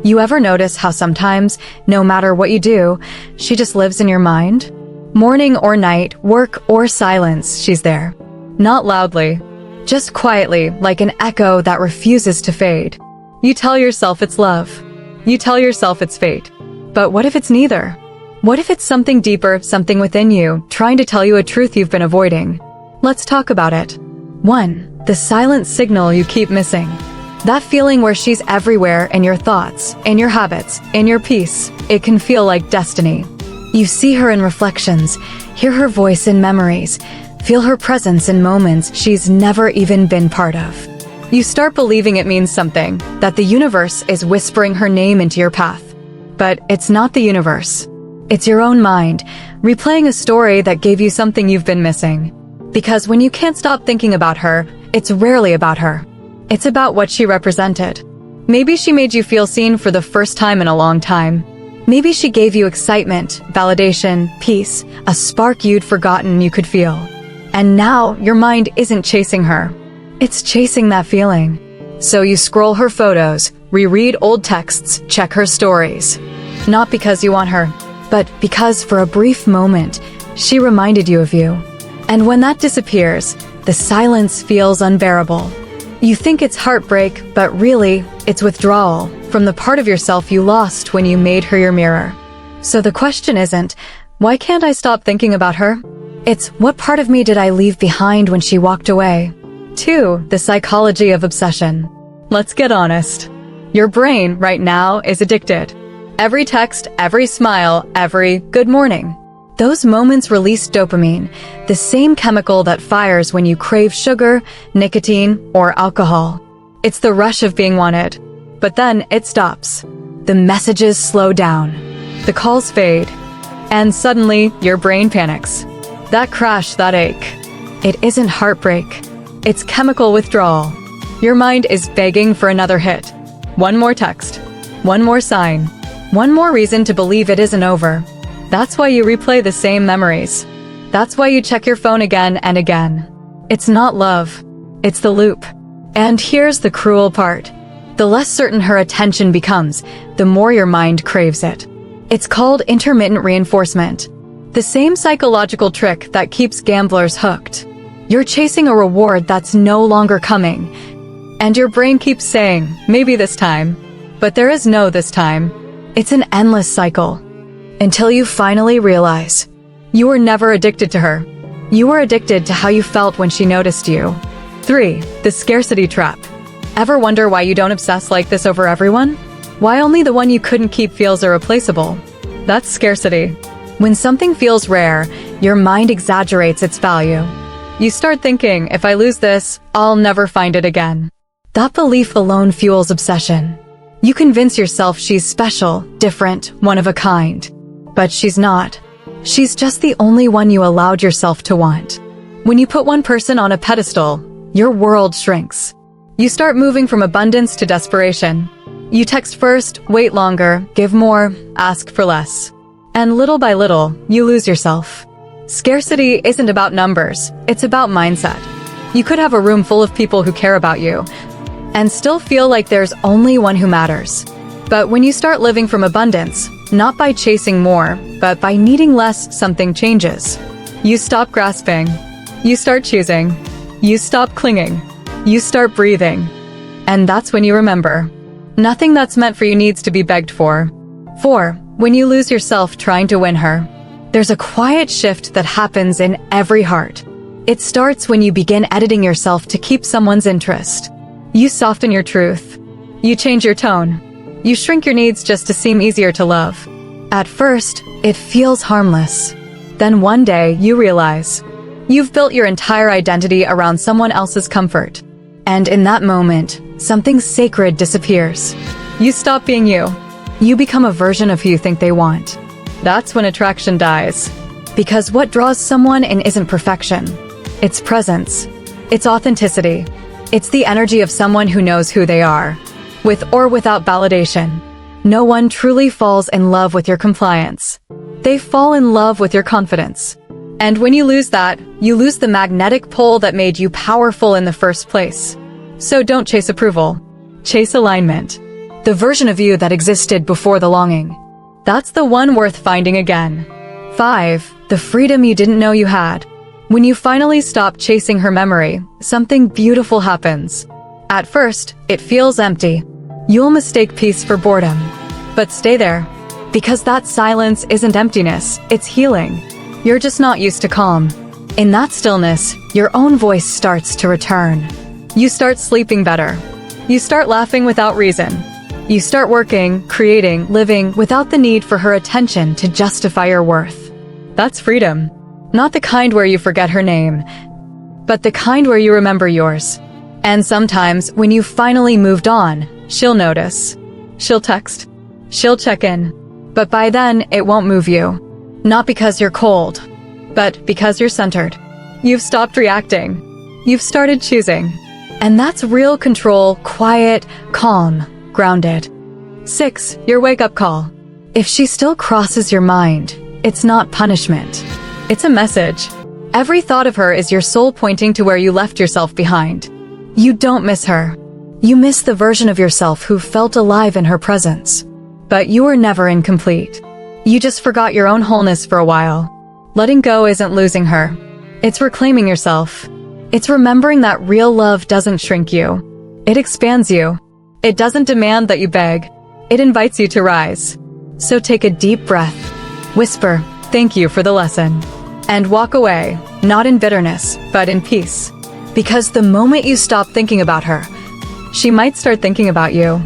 You ever notice how sometimes, no matter what you do, she just lives in your mind? Morning or night, work or silence, she's there. Not loudly, just quietly, like an echo that refuses to fade. You tell yourself it's love. You tell yourself it's fate. But what if it's neither? What if it's something deeper, something within you, trying to tell you a truth you've been avoiding? Let's talk about it. 1. The silent signal you keep missing. That feeling where she's everywhere in your thoughts, in your habits, in your peace. It can feel like destiny. You see her in reflections, hear her voice in memories, feel her presence in moments she's never even been part of. You start believing it means something, that the universe is whispering her name into your path. But it's not the universe. It's your own mind, replaying a story that gave you something you've been missing. Because when you can't stop thinking about her, it's rarely about her. It's about what she represented. Maybe she made you feel seen for the first time in a long time. Maybe she gave you excitement, validation, peace, a spark you'd forgotten you could feel. And now your mind isn't chasing her. It's chasing that feeling. So you scroll her photos, reread old texts, check her stories. Not because you want her, but because for a brief moment, she reminded you of you. And when that disappears, the silence feels unbearable. You think it's heartbreak, but really, it's withdrawal from the part of yourself you lost when you made her your mirror. So the question isn't, why can't I stop thinking about her? It's, what part of me did I leave behind when she walked away? 2. The psychology of obsession. Let's get honest. Your brain right now is addicted. Every text, every smile, every good morning. Those moments release dopamine, the same chemical that fires when you crave sugar, nicotine, or alcohol. It's the rush of being wanted. But then it stops. The messages slow down. The calls fade. And suddenly, your brain panics. That crash, that ache. It isn't heartbreak. It's chemical withdrawal. Your mind is begging for another hit. One more text. One more sign. One more reason to believe it isn't over. That's why you replay the same memories. That's why you check your phone again and again. It's not love. It's the loop. And here's the cruel part. The less certain her attention becomes, the more your mind craves it. It's called intermittent reinforcement. The same psychological trick that keeps gamblers hooked. You're chasing a reward that's no longer coming. And your brain keeps saying, maybe this time. But there is no this time. It's an endless cycle. Until you finally realize, you were never addicted to her. You were addicted to how you felt when she noticed you. 3. The scarcity trap. Ever wonder why you don't obsess like this over everyone? Why only the one you couldn't keep feels irreplaceable? That's scarcity. When something feels rare, your mind exaggerates its value. You start thinking, if I lose this, I'll never find it again. That belief alone fuels obsession. You convince yourself she's special, different, one of a kind. But she's not. She's just the only one you allowed yourself to want. When you put one person on a pedestal, your world shrinks. You start moving from abundance to desperation. You text first, wait longer, give more, ask for less. And little by little, you lose yourself. Scarcity isn't about numbers, it's about mindset. You could have a room full of people who care about you, and still feel like there's only one who matters. But when you start living from abundance, not by chasing more, but by needing less, something changes. You stop grasping. You start choosing. You stop clinging. You start breathing. And that's when you remember. Nothing that's meant for you needs to be begged for. 4. When you lose yourself trying to win her. There's a quiet shift that happens in every heart. It starts when you begin editing yourself to keep someone's interest. You soften your truth. You change your tone. You shrink your needs just to seem easier to love. At first, it feels harmless. Then one day, you realize you've built your entire identity around someone else's comfort. And in that moment, something sacred disappears. You stop being you. You become a version of who you think they want. That's when attraction dies. Because what draws someone in isn't perfection. It's presence. It's authenticity. It's the energy of someone who knows who they are. With or without validation. No one truly falls in love with your compliance. They fall in love with your confidence. And when you lose that, you lose the magnetic pull that made you powerful in the first place. So don't chase approval. Chase alignment. The version of you that existed before the longing. That's the one worth finding again. 5. The freedom you didn't know you had. When you finally stop chasing her memory, something beautiful happens. At first, it feels empty. You'll mistake peace for boredom. But stay there, because that silence isn't emptiness, it's healing. You're just not used to calm. In that stillness, your own voice starts to return. You start sleeping better. You start laughing without reason. You start working, creating, living without the need for her attention to justify your worth. That's freedom. Not the kind where you forget her name, but the kind where you remember yours. And sometimes, when you've finally moved on, she'll notice. She'll text. She'll check in. But by then, it won't move you. Not because you're cold, but because you're centered. You've stopped reacting. You've started choosing. And that's real control, quiet, calm, grounded. 6. Your wake-up call. If she still crosses your mind, it's not punishment. It's a message. Every thought of her is your soul pointing to where you left yourself behind. You don't miss her. You miss the version of yourself who felt alive in her presence. But you were never incomplete. You just forgot your own wholeness for a while. Letting go isn't losing her. It's reclaiming yourself. It's remembering that real love doesn't shrink you. It expands you. It doesn't demand that you beg. It invites you to rise. So take a deep breath. Whisper, "Thank you for the lesson." And walk away, not in bitterness, but in peace. Because the moment you stop thinking about her, she might start thinking about you.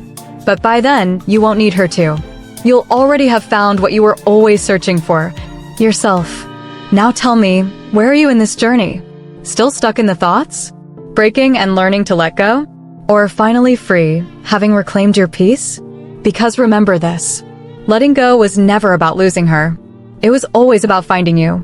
But by then, you won't need her to. You'll already have found what you were always searching for, yourself. Now tell me, where are you in this journey? Still stuck in the thoughts? Breaking and learning to let go? Or finally free, having reclaimed your peace? Because remember this, letting go was never about losing her. It was always about finding you.